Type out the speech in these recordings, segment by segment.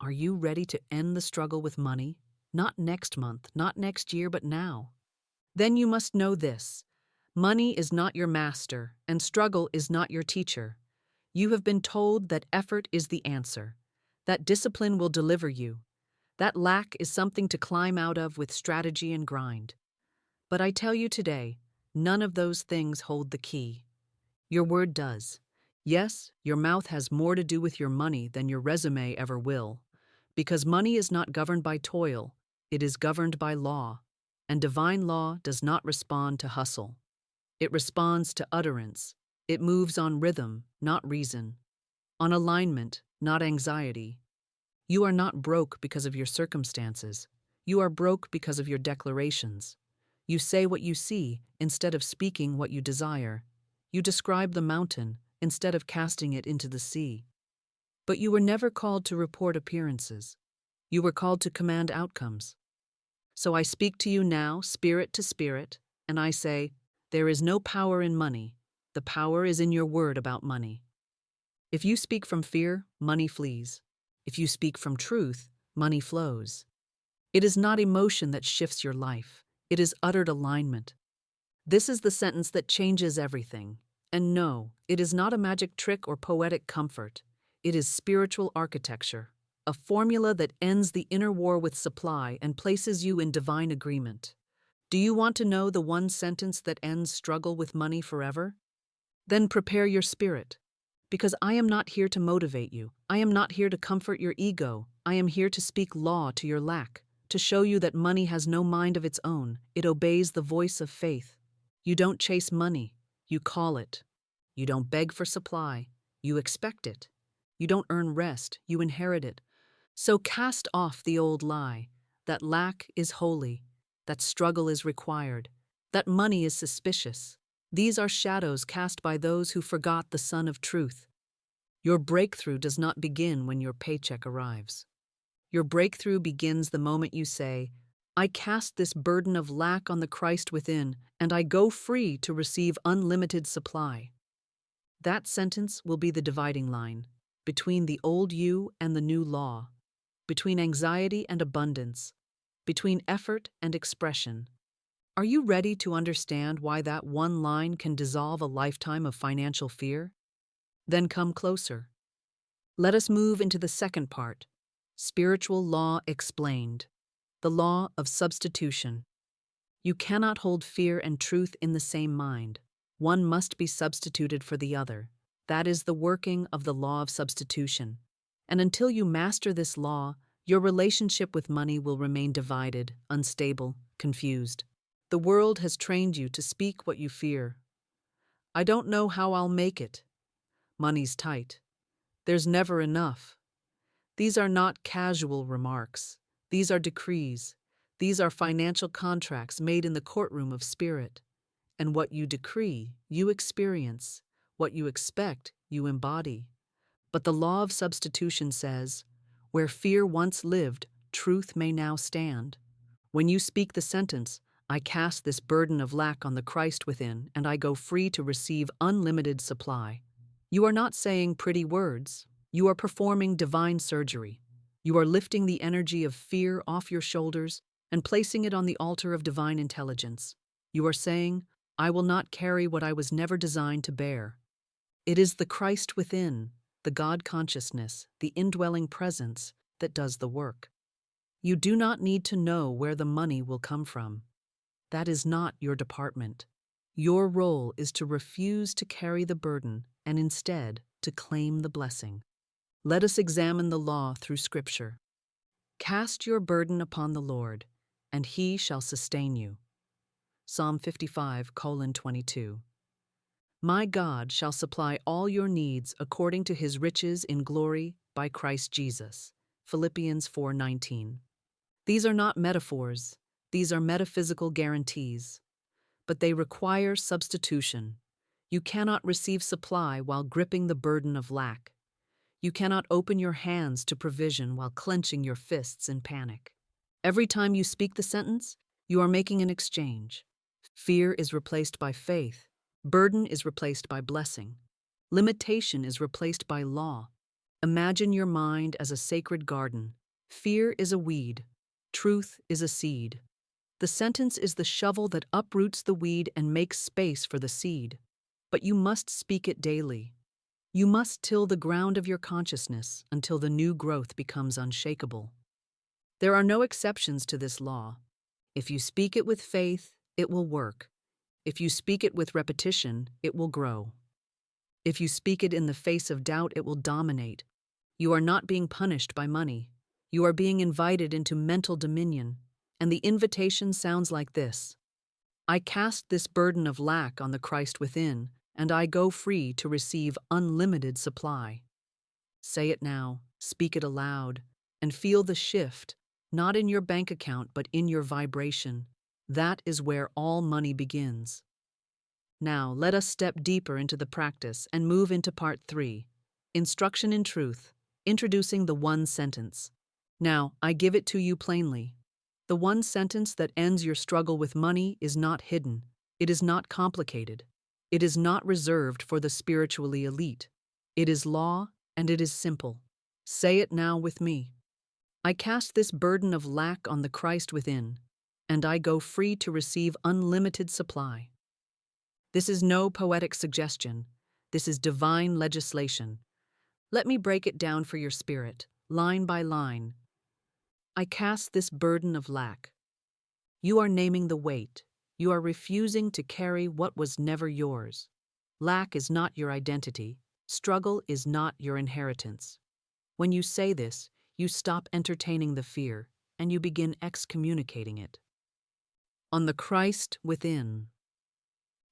Are you ready to end the struggle with money? Not next month, not next year, but now. Then you must know this. Money is not your master, and struggle is not your teacher. You have been told that effort is the answer, that discipline will deliver you, that lack is something to climb out of with strategy and grind. But I tell you today, none of those things hold the key. Your word does. Yes, your mouth has more to do with your money than your resume ever will, because money is not governed by toil, it is governed by law, and divine law does not respond to hustle. It responds to utterance. It moves on rhythm, not reason, on alignment, not anxiety. You are not broke because of your circumstances. You are broke because of your declarations. You say what you see instead of speaking what you desire. You describe the mountain instead of casting it into the sea. But you were never called to report appearances. You were called to command outcomes. So I speak to you now, spirit to spirit, and I say, there is no power in money. The power is in your word about money. If you speak from fear, money flees. If you speak from truth, money flows. It is not emotion that shifts your life. It is uttered alignment. This is the sentence that changes everything. And no, it is not a magic trick or poetic comfort. It is spiritual architecture, a formula that ends the inner war with supply and places you in divine agreement. Do you want to know the one sentence that ends struggle with money forever? Then prepare your spirit. Because I am not here to motivate you. I am not here to comfort your ego. I am here to speak law to your lack, to show you that money has no mind of its own. It obeys the voice of faith. You don't chase money. You call it. You don't beg for supply. You expect it. You don't earn rest. You inherit it. So cast off the old lie that lack is holy, that struggle is required, that money is suspicious. These are shadows cast by those who forgot the Son of Truth. Your breakthrough does not begin when your paycheck arrives. Your breakthrough begins the moment you say, I cast this burden of lack on the Christ within, and I go free to receive unlimited supply. That sentence will be the dividing line between the old you and the new law, between anxiety and abundance, between effort and expression. Are you ready to understand why that one line can dissolve a lifetime of financial fear? Then come closer. Let us move into the second part, spiritual law explained, the law of substitution. You cannot hold fear and truth in the same mind. One must be substituted for the other. That is the working of the law of substitution. And until you master this law, your relationship with money will remain divided, unstable, confused. The world has trained you to speak what you fear. I don't know how I'll make it. Money's tight. There's never enough. These are not casual remarks. These are decrees. These are financial contracts made in the courtroom of spirit. And what you decree, you experience. What you expect, you embody. But the law of substitution says, where fear once lived, truth may now stand. When you speak the sentence, I cast this burden of lack on the Christ within, and I go free to receive unlimited supply. You are not saying pretty words. You are performing divine surgery. You are lifting the energy of fear off your shoulders and placing it on the altar of divine intelligence. You are saying, I will not carry what I was never designed to bear. It is the Christ within, the God consciousness, the indwelling presence that does the work. You do not need to know where the money will come from. That is not your department. Your role is to refuse to carry the burden and instead to claim the blessing. Let us examine the law through Scripture. Cast your burden upon the Lord, and He shall sustain you. Psalm 55:22. My God shall supply all your needs according to His riches in glory by Christ Jesus. Philippians 4:19. These are not metaphors. These are metaphysical guarantees. But they require substitution. You cannot receive supply while gripping the burden of lack. You cannot open your hands to provision while clenching your fists in panic. Every time you speak the sentence, you are making an exchange. Fear is replaced by faith. Burden is replaced by blessing. Limitation is replaced by law. Imagine your mind as a sacred garden. Fear is a weed. Truth is a seed. The sentence is the shovel that uproots the weed and makes space for the seed. But you must speak it daily. You must till the ground of your consciousness until the new growth becomes unshakable. There are no exceptions to this law. If you speak it with faith, it will work. If you speak it with repetition, it will grow. If you speak it in the face of doubt, it will dominate. You are not being punished by money. You are being invited into mental dominion. And the invitation sounds like this: I cast this burden of lack on the Christ within, and I go free to receive unlimited supply. Say it now, speak it aloud, and feel the shift, not in your bank account but in your vibration. That is where all money begins. Now, let us step deeper into the practice and move into part 3, Instruction in Truth, introducing the one sentence. Now, I give it to you plainly. The one sentence that ends your struggle with money is not hidden. It is not complicated. It is not reserved for the spiritually elite. It is law, and it is simple. Say it now with me. I cast this burden of lack on the Christ within, and I go free to receive unlimited supply. This is no poetic suggestion. This is divine legislation. Let me break it down for your spirit, line by line. I cast this burden of lack. You are naming the weight. You are refusing to carry what was never yours. Lack is not your identity. Struggle is not your inheritance. When you say this, you stop entertaining the fear, and you begin excommunicating it. On the Christ within.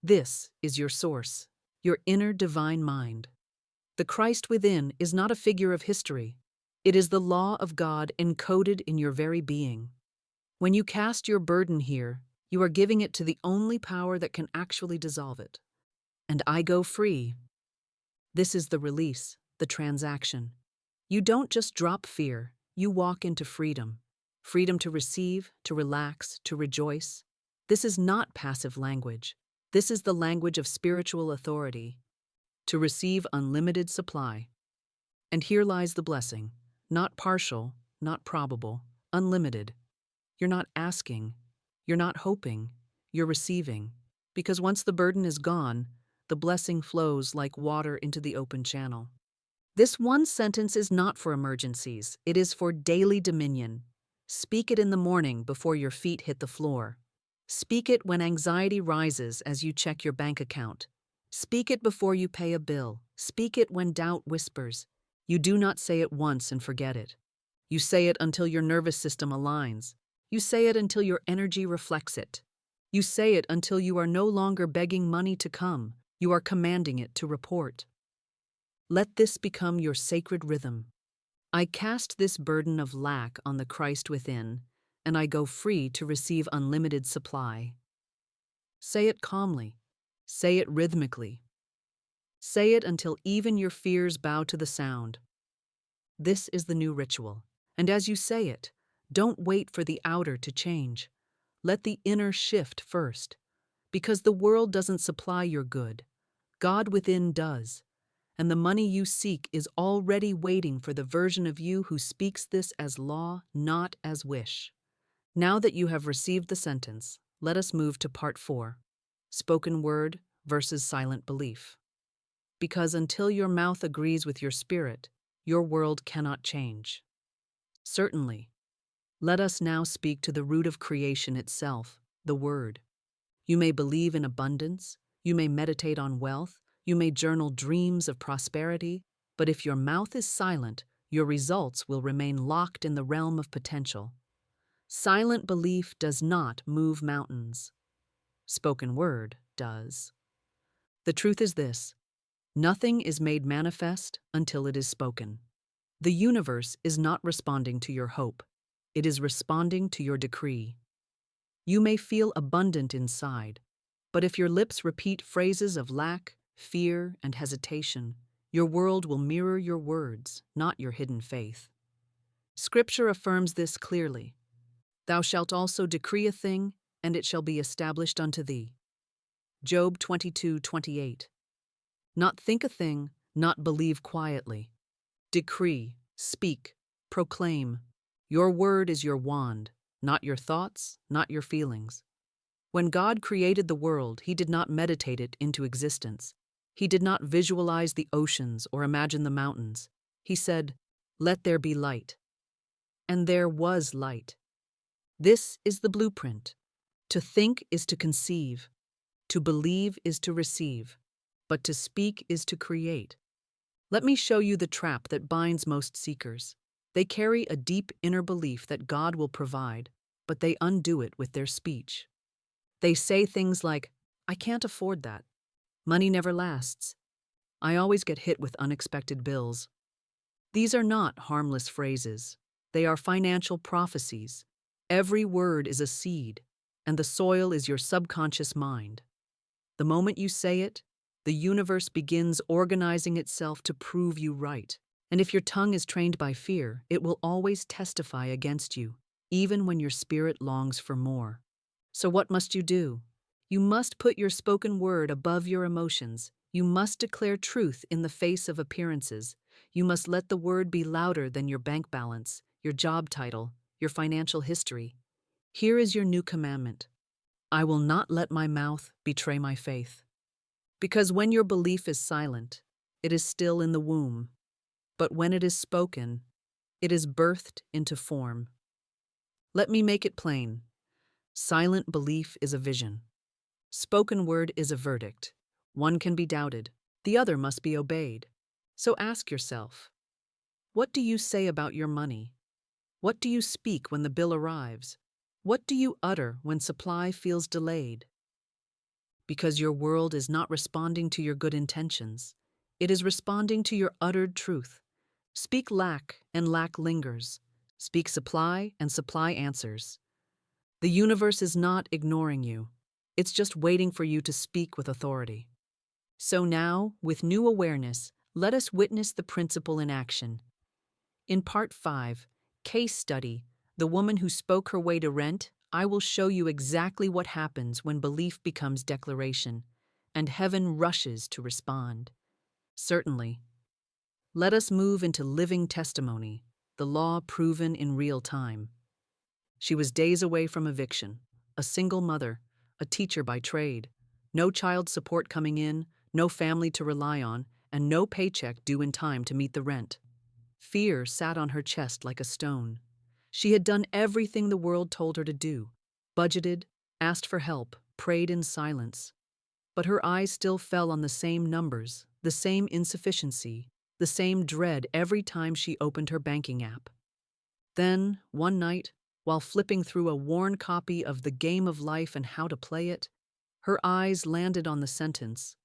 This is your source, your inner divine mind. The Christ within is not a figure of history. It is the law of God encoded in your very being. When you cast your burden here, you are giving it to the only power that can actually dissolve it. And I go free. This is the release, the transaction. You don't just drop fear, you walk into freedom. Freedom to receive, to relax, to rejoice. This is not passive language. This is the language of spiritual authority. To receive unlimited supply. And here lies the blessing. Not partial, not probable, unlimited. You're not asking. You're not hoping. You're receiving. Because once the burden is gone, the blessing flows like water into the open channel. This one sentence is not for emergencies. It is for daily dominion. Speak it in the morning before your feet hit the floor. Speak it when anxiety rises as you check your bank account. Speak it before you pay a bill. Speak it when doubt whispers. You do not say it once and forget it. You say it until your nervous system aligns. You say it until your energy reflects it. You say it until you are no longer begging money to come. You are commanding it to report. Let this become your sacred rhythm. I cast this burden of lack on the Christ within, and I go free to receive unlimited supply. Say it calmly. Say it rhythmically. Say it until even your fears bow to the sound. This is the new ritual, and as you say it, don't wait for the outer to change. Let the inner shift first, because the world doesn't supply your good. God within does, and the money you seek is already waiting for the version of you who speaks this as law, not as wish. Now that you have received the sentence, let us move to part 4, spoken word versus silent belief. Because until your mouth agrees with your spirit, your world cannot change. Certainly. Let us now speak to the root of creation itself, the Word. You may believe in abundance, you may meditate on wealth, you may journal dreams of prosperity, but if your mouth is silent, your results will remain locked in the realm of potential. Silent belief does not move mountains. Spoken word does. The truth is this: nothing is made manifest until it is spoken. The universe is not responding to your hope. It is responding to your decree. You may feel abundant inside, but if your lips repeat phrases of lack, fear, and hesitation, your world will mirror your words, not your hidden faith. Scripture affirms this clearly. Thou shalt also decree a thing, and it shall be established unto thee. Job 22:28. Not think a thing, not believe quietly. Decree, speak, proclaim. Your word is your wand, not your thoughts, not your feelings. When God created the world, He did not meditate it into existence. He did not visualize the oceans or imagine the mountains. He said, "Let there be light." And there was light. This is the blueprint. To think is to conceive. To believe is to receive. But to speak is to create. Let me show you the trap that binds most seekers. They carry a deep inner belief that God will provide, but they undo it with their speech. They say things like, "I can't afford that. Money never lasts. I always get hit with unexpected bills." These are not harmless phrases. They are financial prophecies. Every word is a seed, and the soil is your subconscious mind. The moment you say it, the universe begins organizing itself to prove you right. And if your tongue is trained by fear, it will always testify against you, even when your spirit longs for more. So what must you do? You must put your spoken word above your emotions. You must declare truth in the face of appearances. You must let the word be louder than your bank balance, your job title, your financial history. Here is your new commandment. I will not let my mouth betray my faith. Because when your belief is silent, it is still in the womb. But when it is spoken, it is birthed into form. Let me make it plain. Silent belief is a vision. Spoken word is a verdict. One can be doubted, the other must be obeyed. So ask yourself, what do you say about your money? What do you speak when the bill arrives? What do you utter when supply feels delayed? Because your world is not responding to your good intentions. It is responding to your uttered truth. Speak lack, and lack lingers. Speak supply, and supply answers. The universe is not ignoring you. It's just waiting for you to speak with authority. So now, with new awareness, let us witness the principle in action. In Part 5, Case Study, The Woman Who Spoke Her Way to Rent, I will show you exactly what happens when belief becomes declaration, and heaven rushes to respond. Certainly. Let us move into living testimony, the law proven in real time. She was days away from eviction, a single mother, a teacher by trade, no child support coming in, no family to rely on, and no paycheck due in time to meet the rent. Fear sat on her chest like a stone. She had done everything the world told her to do, budgeted, asked for help, prayed in silence. But her eyes still fell on the same numbers, the same insufficiency, the same dread every time she opened her banking app. Then, one night, while flipping through a worn copy of The Game of Life and How to Play It, her eyes landed on the sentence,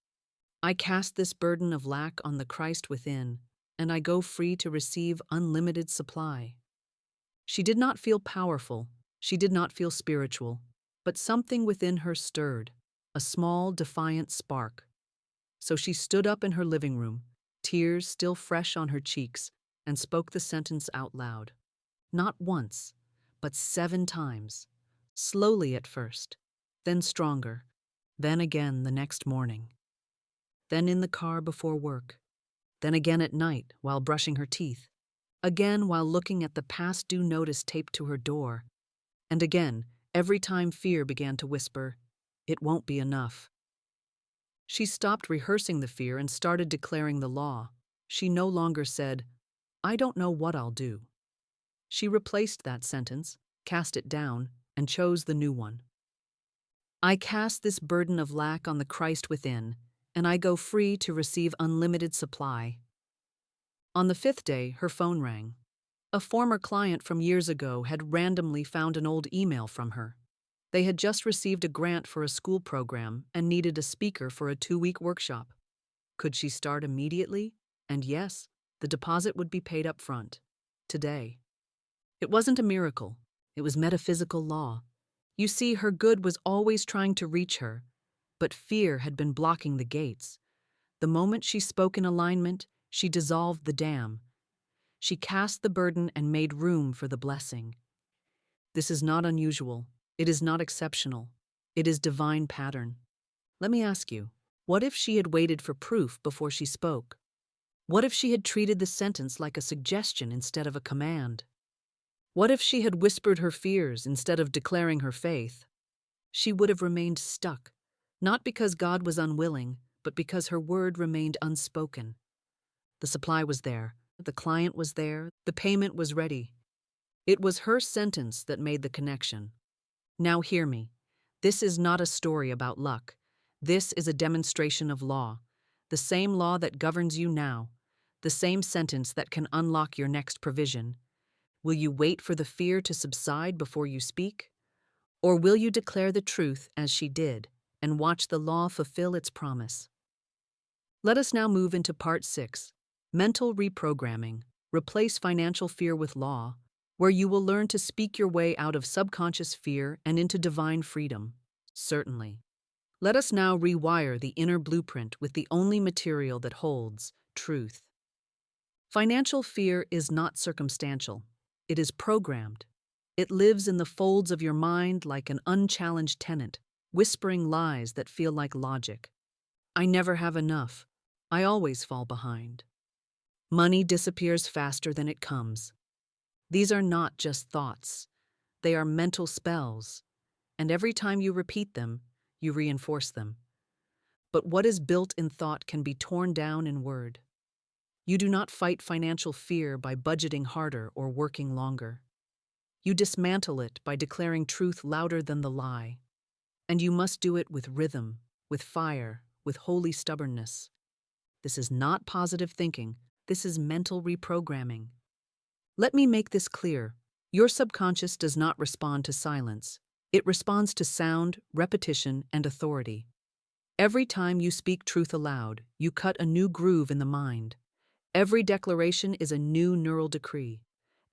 "I cast this burden of lack on the Christ within, and I go free to receive unlimited supply." She did not feel powerful, she did not feel spiritual, but something within her stirred, a small, defiant spark. So she stood up in her living room, tears still fresh on her cheeks, and spoke the sentence out loud. Not once, but 7 times. Slowly at first, then stronger, then again the next morning. Then in the car before work, then again at night while brushing her teeth, again while looking at the past due notice taped to her door, and again every time fear began to whisper, "It won't be enough." She stopped rehearsing the fear and started declaring the law. She no longer said, "I don't know what I'll do." She replaced that sentence, cast it down, and chose the new one. "I cast this burden of lack on the Christ within, and I go free to receive unlimited supply." On the 5th day, her phone rang. A former client from years ago had randomly found an old email from her. They had just received a grant for a school program and needed a speaker for a 2-week workshop. Could she start immediately? And yes, the deposit would be paid up front. Today. It wasn't a miracle. It was metaphysical law. You see, her good was always trying to reach her, but fear had been blocking the gates. The moment she spoke in alignment, she dissolved the dam. She cast the burden and made room for the blessing. This is not unusual. It is not exceptional. It is divine pattern. Let me ask you, what if she had waited for proof before she spoke? What if she had treated the sentence like a suggestion instead of a command? What if she had whispered her fears instead of declaring her faith? She would have remained stuck, not because God was unwilling, but because her word remained unspoken. The supply was there, the client was there, the payment was ready. It was her sentence that made the connection. Now hear me. This is not a story about luck. This is a demonstration of law, the same law that governs you now, the same sentence that can unlock your next provision. Will you wait for the fear to subside before you speak? Or will you declare the truth as she did and watch the law fulfill its promise? Let us now move into part 6, mental reprogramming. Replace financial fear with law, where you will learn to speak your way out of subconscious fear and into divine freedom. Certainly. Let us now rewire the inner blueprint with the only material that holds, truth. Financial fear is not circumstantial. It is programmed. It lives in the folds of your mind like an unchallenged tenant, whispering lies that feel like logic. I never have enough. I always fall behind. Money disappears faster than it comes. These are not just thoughts. They are mental spells, and every time you repeat them, you reinforce them. But what is built in thought can be torn down in word. You do not fight financial fear by budgeting harder or working longer. You dismantle it by declaring truth louder than the lie. And you must do it with rhythm, with fire, with holy stubbornness. This is not positive thinking. This is mental reprogramming. Let me make this clear. Your subconscious does not respond to silence. It responds to sound, repetition, and authority. Every time you speak truth aloud, you cut a new groove in the mind. Every declaration is a new neural decree.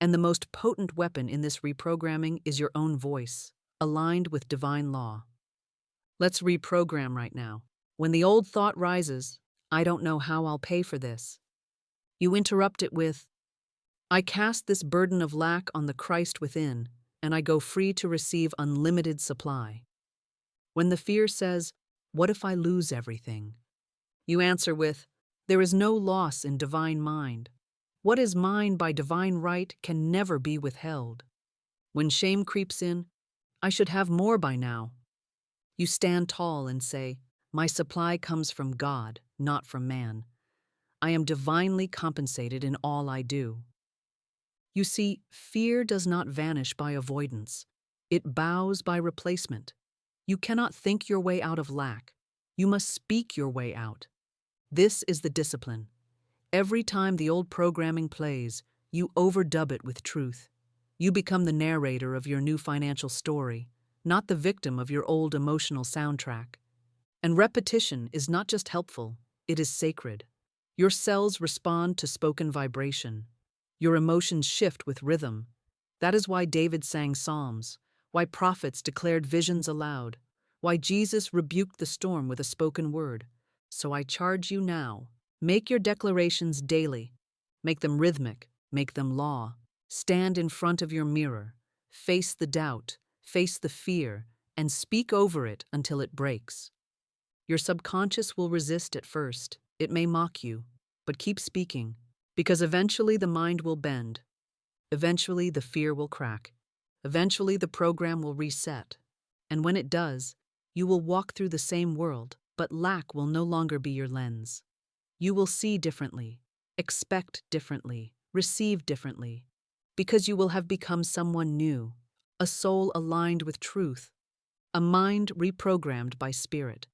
And the most potent weapon in this reprogramming is your own voice, aligned with divine law. Let's reprogram right now. When the old thought rises, I don't know how I'll pay for this. You interrupt it with, I cast this burden of lack on the Christ within, and I go free to receive unlimited supply. When the fear says, what if I lose everything? You answer with, there is no loss in divine mind. What is mine by divine right can never be withheld. When shame creeps in, I should have more by now. You stand tall and say, my supply comes from God, not from man. I am divinely compensated in all I do. You see, fear does not vanish by avoidance. It bows by replacement. You cannot think your way out of lack. You must speak your way out. This is the discipline. Every time the old programming plays, you overdub it with truth. You become the narrator of your new financial story, not the victim of your old emotional soundtrack. And repetition is not just helpful, it is sacred. Your cells respond to spoken vibration. Your emotions shift with rhythm. That is why David sang psalms, why prophets declared visions aloud, why Jesus rebuked the storm with a spoken word. So I charge you now, make your declarations daily. Make them rhythmic, make them law. Stand in front of your mirror, face the doubt, face the fear, and speak over it until it breaks. Your subconscious will resist at first. It may mock you, but keep speaking, because eventually the mind will bend. Eventually the fear will crack. Eventually the program will reset. And when it does, you will walk through the same world, but lack will no longer be your lens. You will see differently, expect differently, receive differently, because you will have become someone new, a soul aligned with truth, a mind reprogrammed by spirit,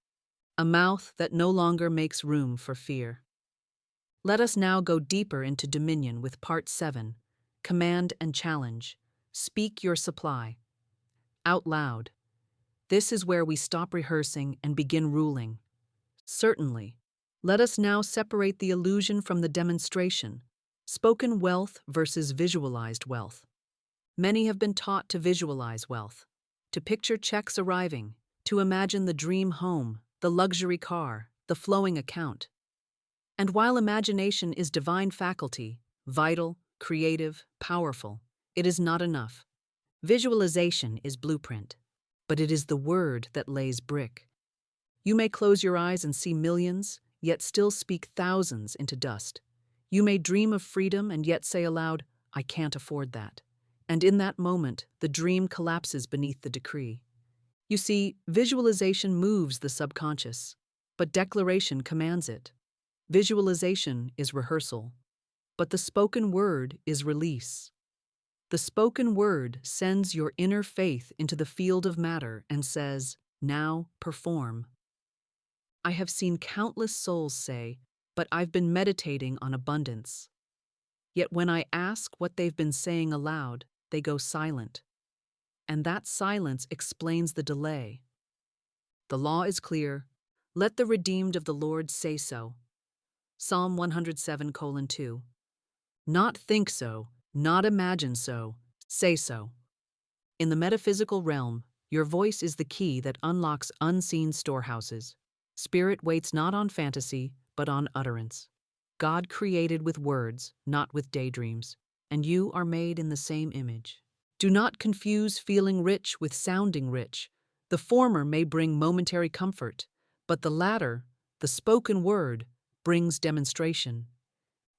a mouth that no longer makes room for fear. Let us now go deeper into dominion with part 7, command and challenge. Speak your supply. Out loud. This is where we stop rehearsing and begin ruling. Certainly. Let us now separate the illusion from the demonstration. Spoken wealth versus visualized wealth. Many have been taught to visualize wealth, to picture checks arriving, to imagine the dream home, the luxury car, the flowing account. And while imagination is divine faculty, vital, creative, powerful, it is not enough. Visualization is blueprint, but it is the word that lays brick. You may close your eyes and see millions, yet still speak thousands into dust. You may dream of freedom and yet say aloud, I can't afford that. And in that moment, the dream collapses beneath the decree. You see, visualization moves the subconscious, but declaration commands it. Visualization is rehearsal, but the spoken word is release. The spoken word sends your inner faith into the field of matter and says, now perform. I have seen countless souls say, but I've been meditating on abundance. Yet when I ask what they've been saying aloud, they go silent. And that silence explains the delay. The law is clear. Let the redeemed of the Lord say so. Psalm 107:2. Not think so, not imagine so, say so. In the metaphysical realm, your voice is the key that unlocks unseen storehouses. Spirit waits not on fantasy, but on utterance. God created with words, not with daydreams, and you are made in the same image. Do not confuse feeling rich with sounding rich. The former may bring momentary comfort, but the latter, the spoken word, brings demonstration.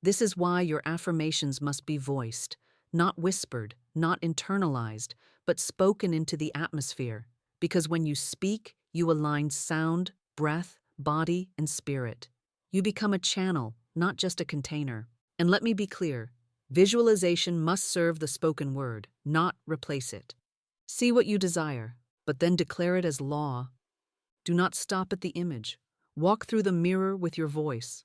This is why your affirmations must be voiced, not whispered, not internalized, but spoken into the atmosphere, because when you speak, you align sound, breath, body, and spirit. You become a channel, not just a container. And let me be clear, visualization must serve the spoken word, not replace it. See what you desire, but then declare it as law. Do not stop at the image. Walk through the mirror with your voice.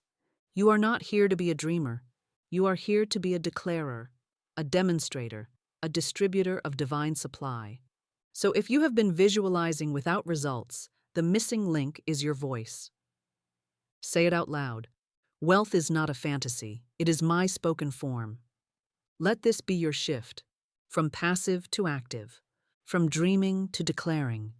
You are not here to be a dreamer. You are here to be a declarer, a demonstrator, a distributor of divine supply. So if you have been visualizing without results, the missing link is your voice. Say it out loud. Wealth is not a fantasy. It is my spoken form. Let this be your shift, from passive to active, from dreaming to declaring,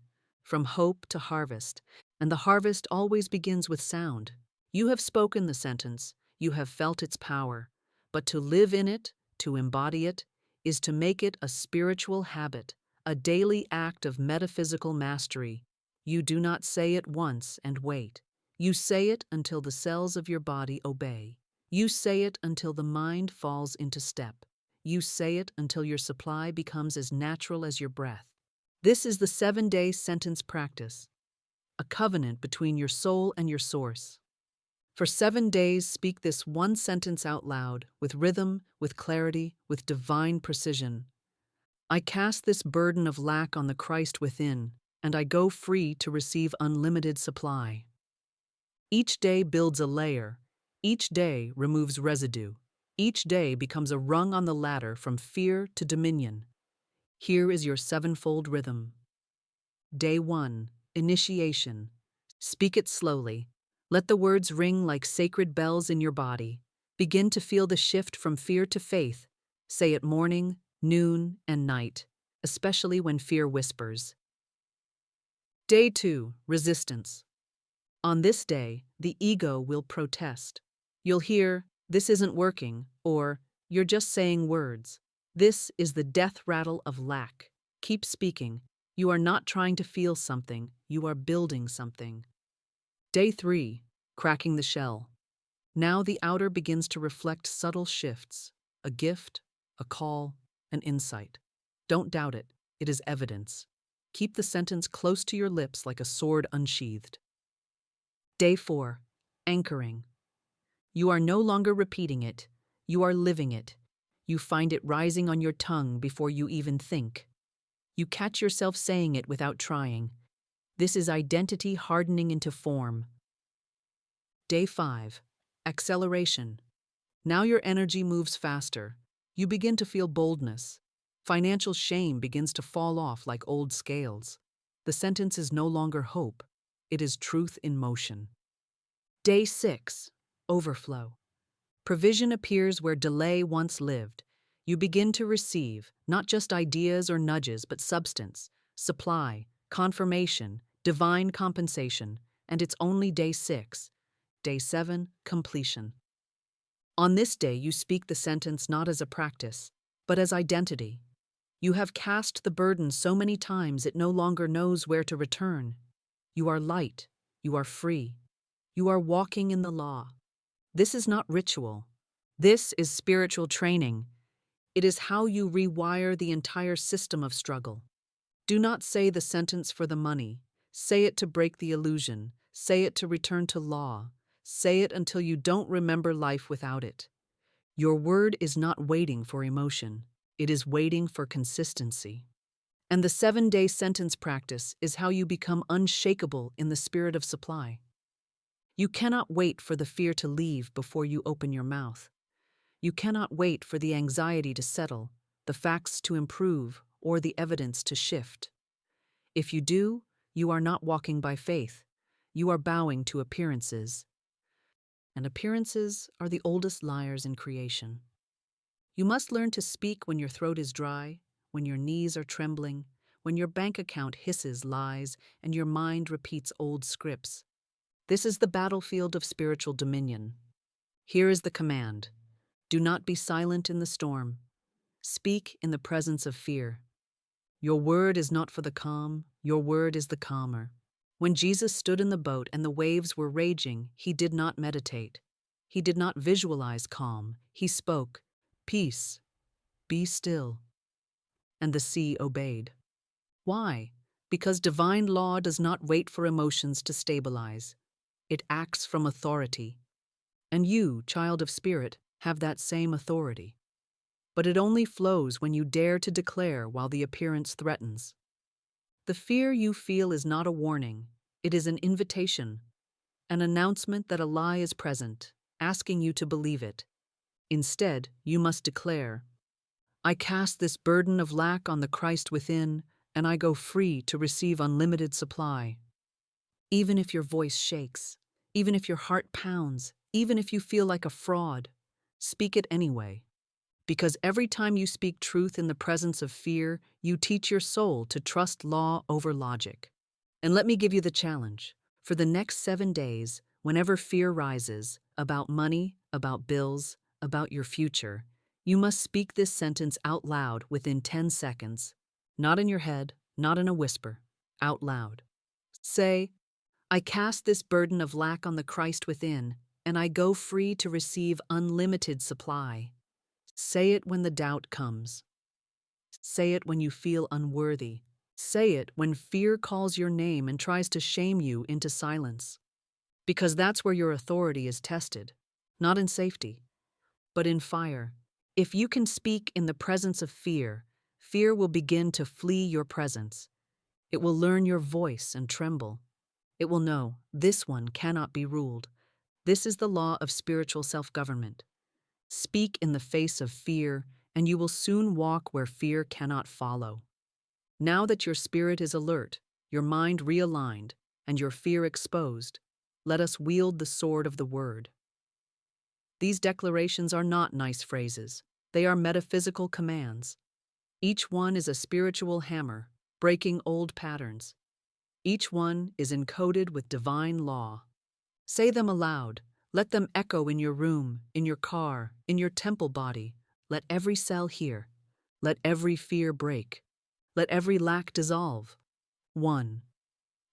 from hope to harvest, and the harvest always begins with sound. You have spoken the sentence, you have felt its power, but to live in it, to embody it, is to make it a spiritual habit, a daily act of metaphysical mastery. You do not say it once and wait. You say it until the cells of your body obey. You say it until the mind falls into step. You say it until your supply becomes as natural as your breath. This is the 7-day sentence practice, a covenant between your soul and your source. For 7 days, speak this one sentence out loud, with rhythm, with clarity, with divine precision. I cast this burden of lack on the Christ within, and I go free to receive unlimited supply. Each day builds a layer. Each day removes residue. Each day becomes a rung on the ladder from fear to dominion. Here is your 7-fold rhythm. Day 1, initiation. Speak it slowly. Let the words ring like sacred bells in your body. Begin to feel the shift from fear to faith. Say it morning, noon, and night, especially when fear whispers. Day 2, resistance. On this day, the ego will protest. You'll hear, this isn't working, or you're just saying words. This is the death rattle of lack. Keep speaking. You are not trying to feel something, you are building something. Day 3, cracking the shell. Now the outer begins to reflect subtle shifts, a gift, a call, an insight. Don't doubt it, it is evidence. Keep the sentence close to your lips like a sword unsheathed. Day 4, anchoring. You are no longer repeating it, you are living it. You find it rising on your tongue before you even think. You catch yourself saying it without trying. This is identity hardening into form. Day 5, acceleration. Now your energy moves faster. You begin to feel boldness. Financial shame begins to fall off like old scales. The sentence is no longer hope. It is truth in motion. Day 6, overflow. Provision appears where delay once lived. You begin to receive, not just ideas or nudges, but substance, supply, confirmation, divine compensation, and it's only day 6. Day 7, completion. On this day, you speak the sentence not as a practice, but as identity. You have cast the burden so many times it no longer knows where to return. You are light. You are free. You are walking in the law. This is not ritual. This is spiritual training. It is how you rewire the entire system of struggle. Do not say the sentence for the money. Say it to break the illusion. Say it to return to law. Say it until you don't remember life without it. Your word is not waiting for emotion. It is waiting for consistency. And the 7-day sentence practice is how you become unshakable in the spirit of supply. You cannot wait for the fear to leave before you open your mouth. You cannot wait for the anxiety to settle, the facts to improve, or the evidence to shift. If you do, you are not walking by faith. You are bowing to appearances. And appearances are the oldest liars in creation. You must learn to speak when your throat is dry, when your knees are trembling, when your bank account hisses lies and your mind repeats old scripts. This is the battlefield of spiritual dominion. Here is the command. Do not be silent in the storm. Speak in the presence of fear. Your word is not for the calm, your word is the calmer. When Jesus stood in the boat and the waves were raging, he did not meditate. He did not visualize calm. He spoke, "Peace, be still." And the sea obeyed. Why? Because divine law does not wait for emotions to stabilize. It acts from authority. And you, child of spirit, have that same authority. But it only flows when you dare to declare while the appearance threatens. The fear you feel is not a warning, it is an invitation, an announcement that a lie is present, asking you to believe it. Instead, you must declare, I cast this burden of lack on the Christ within, and I go free to receive unlimited supply. Even if your voice shakes, even if your heart pounds, even if you feel like a fraud, speak it anyway. Because every time you speak truth in the presence of fear, you teach your soul to trust law over logic. And let me give you the challenge. For the next 7 days, whenever fear rises, about money, about bills, about your future, you must speak this sentence out loud within 10 seconds. Not in your head, not in a whisper, out loud. Say, I cast this burden of lack on the Christ within, and I go free to receive unlimited supply. Say it when the doubt comes. Say it when you feel unworthy. Say it when fear calls your name and tries to shame you into silence. Because that's where your authority is tested, not in safety, but in fire. If you can speak in the presence of fear, fear will begin to flee your presence. It will learn your voice and tremble. It will know, this one cannot be ruled. This is the law of spiritual self-government. Speak in the face of fear, and you will soon walk where fear cannot follow. Now that your spirit is alert, your mind realigned, and your fear exposed, let us wield the sword of the word. These declarations are not nice phrases. They are metaphysical commands. Each one is a spiritual hammer, breaking old patterns. Each one is encoded with divine law. Say them aloud. Let them echo in your room, in your car, in your temple body. Let every cell hear. Let every fear break. Let every lack dissolve. 1.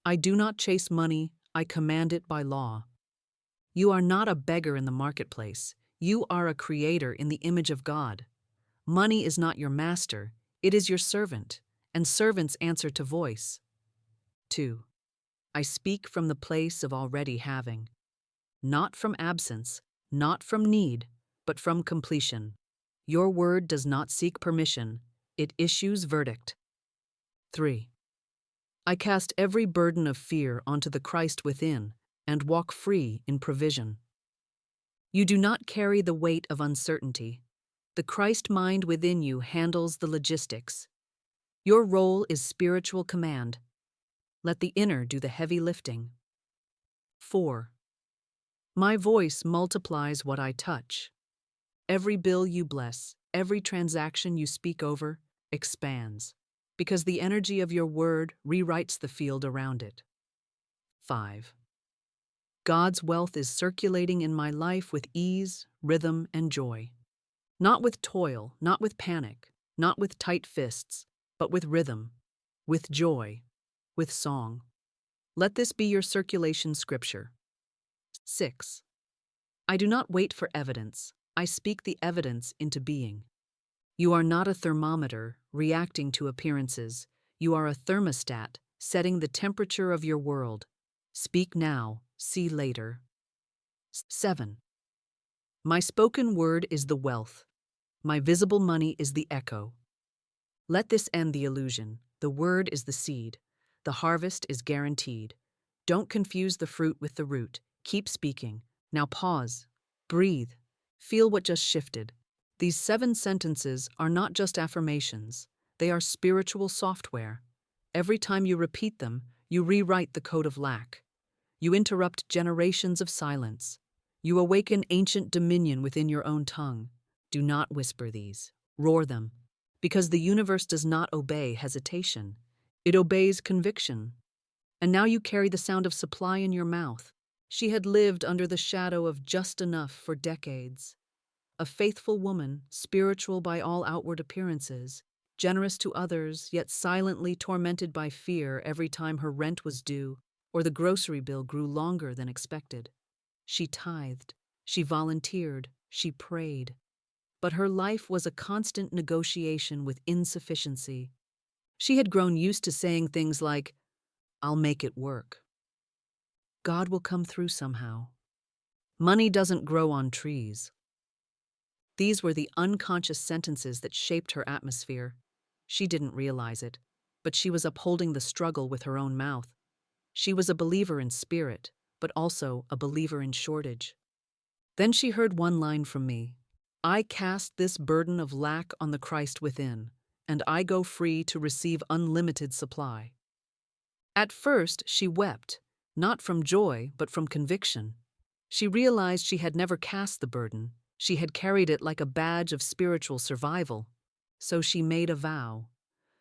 I do not chase money, I command it by law. You are not a beggar in the marketplace. You are a creator in the image of God. Money is not your master, it is your servant, and servants answer to voice. 2. I speak from the place of already having. Not from absence, not from need, but from completion. Your word does not seek permission, it issues verdict. 3. I cast every burden of fear onto the Christ within and walk free in provision. You do not carry the weight of uncertainty. The Christ mind within you handles the logistics. Your role is spiritual command. Let the inner do the heavy lifting. 4. My voice multiplies what I touch. Every bill you bless, every transaction you speak over, expands, because the energy of your word rewrites the field around it. 5. God's wealth is circulating in my life with ease, rhythm, and joy. Not with toil, not with panic, not with tight fists, but with rhythm, with joy, with song. Let this be your circulation scripture. 6. I do not wait for evidence. I speak the evidence into being. You are not a thermometer reacting to appearances. You are a thermostat setting the temperature of your world. Speak now, see later. 7. My spoken word is the wealth. My visible money is the echo. Let this end the illusion. The word is the seed. The harvest is guaranteed. Don't confuse the fruit with the root. Keep speaking. Now pause. Breathe. Feel what just shifted. These 7 sentences are not just affirmations. They are spiritual software. Every time you repeat them, you rewrite the code of lack. You interrupt generations of silence. You awaken ancient dominion within your own tongue. Do not whisper these. Roar them. Because the universe does not obey hesitation. It obeys conviction. And now you carry the sound of supply in your mouth. She had lived under the shadow of just enough for decades. A faithful woman, spiritual by all outward appearances, generous to others, yet silently tormented by fear every time her rent was due or the grocery bill grew longer than expected. She tithed, she volunteered, she prayed. But her life was a constant negotiation with insufficiency. She had grown used to saying things like, "I'll make it work. God will come through somehow. Money doesn't grow on trees." These were the unconscious sentences that shaped her atmosphere. She didn't realize it, but she was upholding the struggle with her own mouth. She was a believer in spirit, but also a believer in shortage. Then she heard one line from me. I cast this burden of lack on the Christ within, and I go free to receive unlimited supply. At first, she wept, not from joy, but from conviction. She realized she had never cast the burden. She had carried it like a badge of spiritual survival. So she made a vow.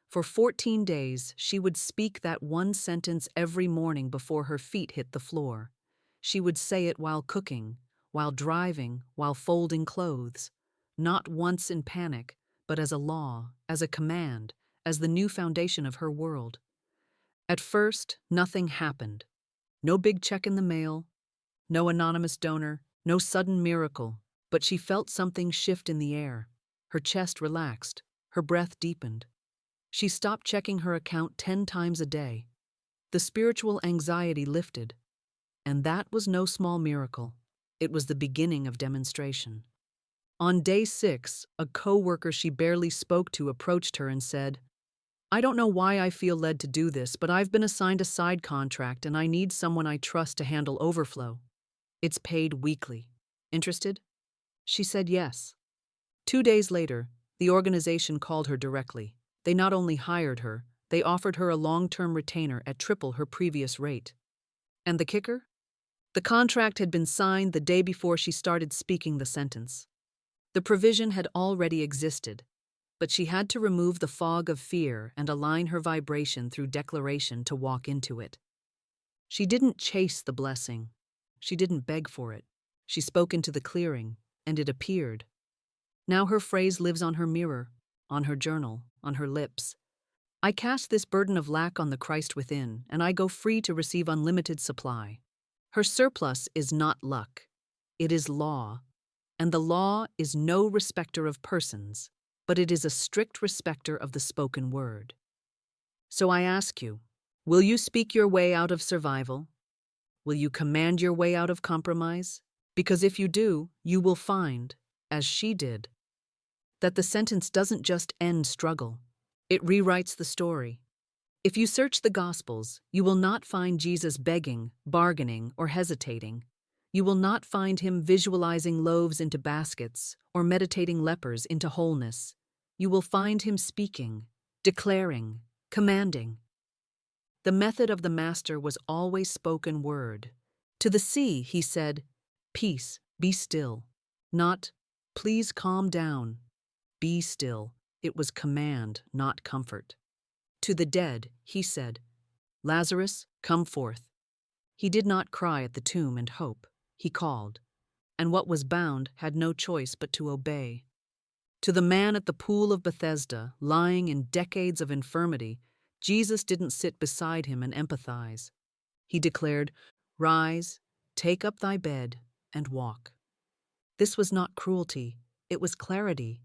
For 14 days, she would speak that one sentence every morning before her feet hit the floor. She would say it while cooking, while driving, while folding clothes. Not once in panic, but as a law, as a command, as the new foundation of her world. At first, nothing happened. No big check in the mail, no anonymous donor, no sudden miracle. But she felt something shift in the air. Her chest relaxed, her breath deepened. She stopped checking her account 10 times a day. The spiritual anxiety lifted. And that was no small miracle. It was the beginning of demonstration. On day 6, a co-worker she barely spoke to approached her and said, I don't know why I feel led to do this, but I've been assigned a side contract and I need someone I trust to handle overflow. It's paid weekly. Interested? She said yes. 2 days later, the organization called her directly. They not only hired her, they offered her a long-term retainer at triple her previous rate. And the kicker? The contract had been signed the day before she started speaking the sentence. The provision had already existed, but she had to remove the fog of fear and align her vibration through declaration to walk into it. She didn't chase the blessing. She didn't beg for it. She spoke into the clearing, and it appeared. Now her phrase lives on her mirror, on her journal, on her lips. I cast this burden of lack on the Christ within, and I go free to receive unlimited supply. Her surplus is not luck. It is law. And the law is no respecter of persons, but it is a strict respecter of the spoken word. So I ask you, will you speak your way out of survival? Will you command your way out of compromise? Because if you do, you will find, as she did, that the sentence doesn't just end struggle. It rewrites the story. If you search the Gospels, you will not find Jesus begging, bargaining, or hesitating. You will not find him visualizing loaves into baskets or meditating lepers into wholeness. You will find him speaking, declaring, commanding. The method of the Master was always spoken word. To the sea, he said, "Peace, be still." Not, "Please calm down." Be still. It was command, not comfort. To the dead, he said, "Lazarus, come forth." He did not cry at the tomb and hope. He called. And what was bound had no choice but to obey. To the man at the pool of Bethesda, lying in decades of infirmity, Jesus didn't sit beside him and empathize. He declared, "Rise, take up thy bed, and walk." This was not cruelty, it was clarity.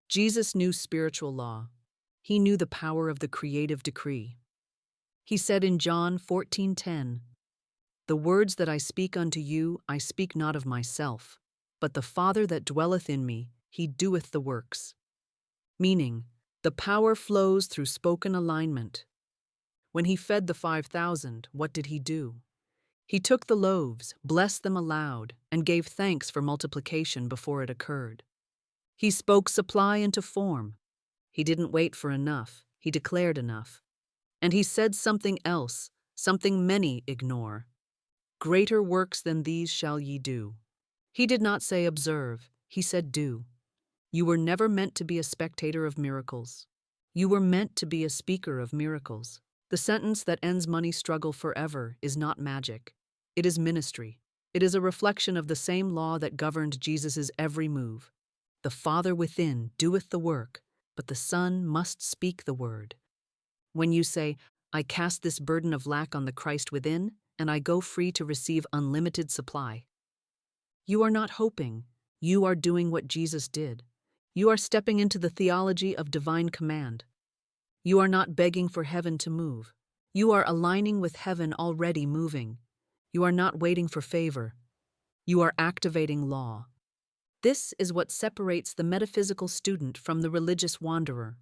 Jesus knew spiritual law. He knew the power of the creative decree. He said in John 14:10, "The words that I speak unto you, I speak not of myself, but the Father that dwelleth in me, he doeth the works." Meaning, the power flows through spoken alignment. When he fed the 5,000, what did he do? He took the loaves, blessed them aloud, and gave thanks for multiplication before it occurred. He spoke supply into form. He didn't wait for enough, he declared enough. And he said something else, something many ignore. "Greater works than these shall ye do." He did not say observe, he said do. You were never meant to be a spectator of miracles. You were meant to be a speaker of miracles. The sentence that ends money struggle forever is not magic. It is ministry. It is a reflection of the same law that governed Jesus' every move. The Father within doeth the work, but the Son must speak the word. When you say, "I cast this burden of lack on the Christ within, and I go free to receive unlimited supply," you are not hoping, you are doing what Jesus did. You are stepping into the theology of divine command. You are not begging for heaven to move. You are aligning with heaven already moving. You are not waiting for favor. You are activating law. This is what separates the metaphysical student from the religious wanderer.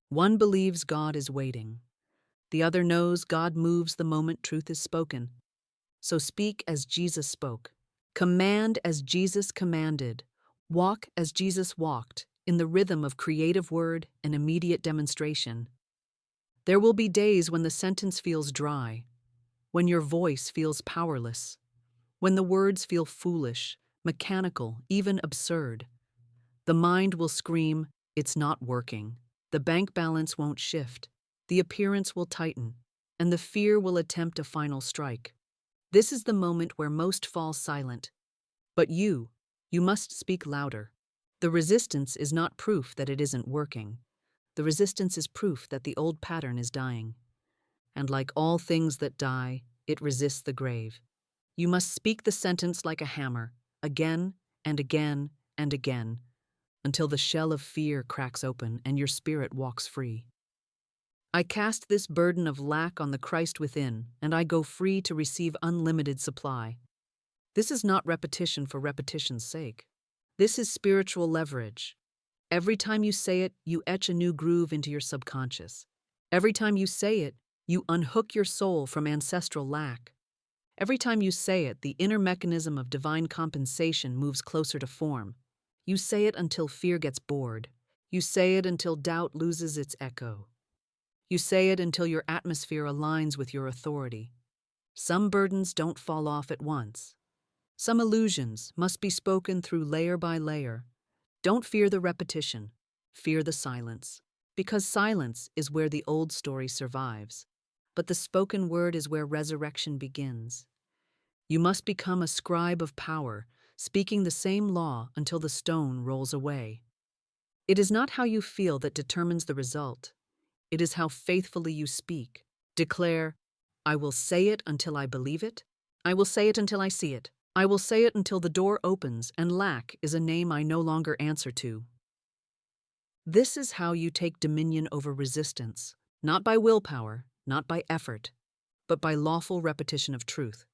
One believes God is waiting. The other knows God moves the moment truth is spoken. So speak as Jesus spoke. Command as Jesus commanded. Walk as Jesus walked, in the rhythm of creative word and immediate demonstration. There will be days when the sentence feels dry, when your voice feels powerless, when the words feel foolish, mechanical, even absurd. The mind will scream, "It's not working." The bank balance won't shift. The appearance will tighten, and the fear will attempt a final strike. This is the moment where most fall silent. But you must speak louder. The resistance is not proof that it isn't working. The resistance is proof that the old pattern is dying. And like all things that die, it resists the grave. You must speak the sentence like a hammer, again and again and again, until the shell of fear cracks open and your spirit walks free. I cast this burden of lack on the Christ within, and I go free to receive unlimited supply. This is not repetition for repetition's sake. This is spiritual leverage. Every time you say it, you etch a new groove into your subconscious. Every time you say it, you unhook your soul from ancestral lack. Every time you say it, the inner mechanism of divine compensation moves closer to form. You say it until fear gets bored. You say it until doubt loses its echo. You say it until your atmosphere aligns with your authority. Some burdens don't fall off at once. Some illusions must be spoken through layer by layer. Don't fear the repetition, fear the silence. Because silence is where the old story survives, but the spoken word is where resurrection begins. You must become a scribe of power, speaking the same law until the stone rolls away. It is not how you feel that determines the result. It is how faithfully you speak. Declare, "I will say it until I believe it. I will say it until I see it. I will say it until the door opens and lack is a name I no longer answer to." This is how you take dominion over resistance, not by willpower, not by effort, but by lawful repetition of truth.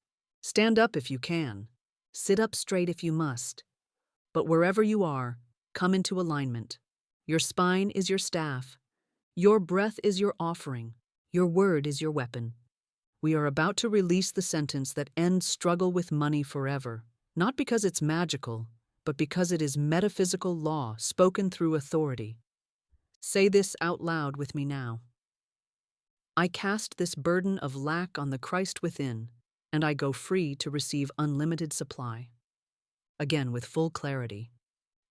Stand up if you can. Sit up straight if you must. But wherever you are, come into alignment. Your spine is your staff. Your breath is your offering. Your word is your weapon. We are about to release the sentence that ends struggle with money forever, not because it's magical, but because it is metaphysical law spoken through authority. Say this out loud with me now. I cast this burden of lack on the Christ within, and I go free to receive unlimited supply. Again, with full clarity.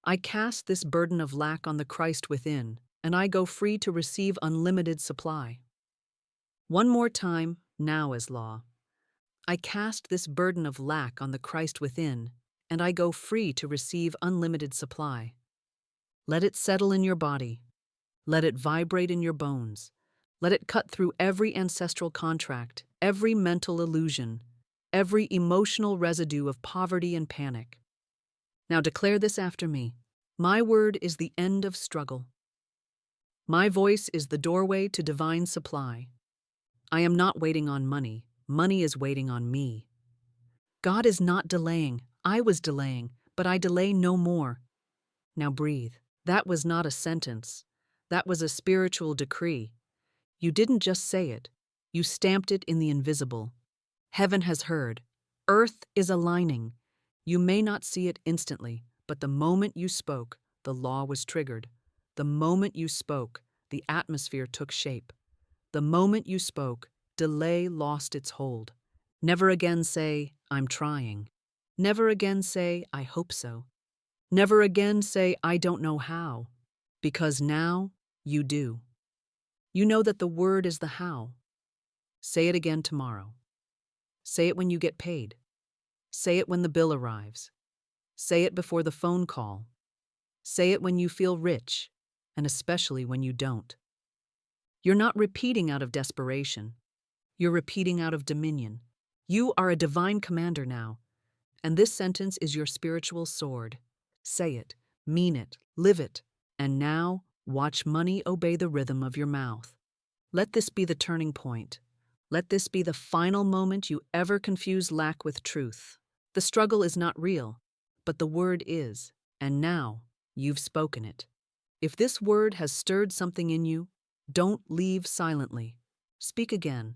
I cast this burden of lack on the Christ within, and I go free to receive unlimited supply. One more time, now as law. I cast this burden of lack on the Christ within, and I go free to receive unlimited supply. Let it settle in your body. Let it vibrate in your bones. Let it cut through every ancestral contract, every mental illusion, every emotional residue of poverty and panic. Now declare this after me. My word is the end of struggle. My voice is the doorway to divine supply. I am not waiting on money. Money is waiting on me. God is not delaying. I was delaying, but I delay no more. Now breathe. That was not a sentence. That was a spiritual decree. You didn't just say it. You stamped it in the invisible. Heaven has heard. Earth is aligning. You may not see it instantly, but the moment you spoke, the law was triggered. The moment you spoke, the atmosphere took shape. The moment you spoke, delay lost its hold. Never again say, I'm trying. Never again say, I hope so. Never again say, I don't know how. Because now, you do. You know that the word is the how. Say it again tomorrow. Say it when you get paid. Say it when the bill arrives. Say it before the phone call. Say it when you feel rich, and especially when you don't. You're not repeating out of desperation. You're repeating out of dominion. You are a divine commander now, and this sentence is your spiritual sword. Say it, mean it, live it, and now watch money obey the rhythm of your mouth. Let this be the turning point. Let this be the final moment you ever confuse lack with truth. The struggle is not real, but the word is, and now you've spoken it. If this word has stirred something in you, don't leave silently. Speak again.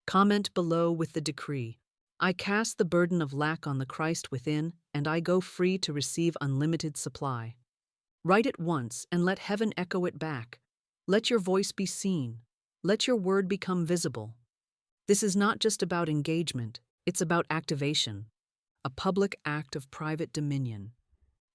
Comment below with the decree. I cast the burden of lack on the Christ within, and I go free to receive unlimited supply. Write it once and let heaven echo it back. Let your voice be seen. Let your word become visible. This is not just about engagement, it's about activation, a public act of private dominion.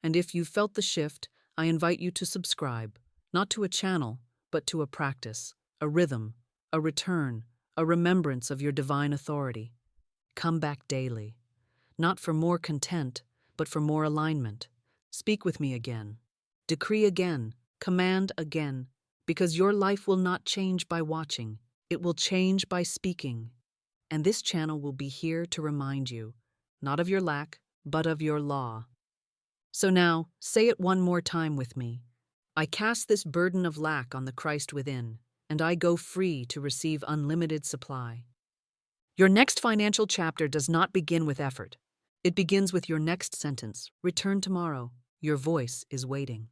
And if you've felt the shift, I invite you to subscribe, not to a channel, but to a practice, a rhythm, a return, a remembrance of your divine authority. Come back daily, not for more content, but for more alignment. Speak with me again. Decree again, command again, because your life will not change by watching. It will change by speaking. And this channel will be here to remind you, not of your lack, but of your law. So now, say it one more time with me. I cast this burden of lack on the Christ within, and I go free to receive unlimited supply. Your next financial chapter does not begin with effort. It begins with your next sentence. Return tomorrow. Your voice is waiting.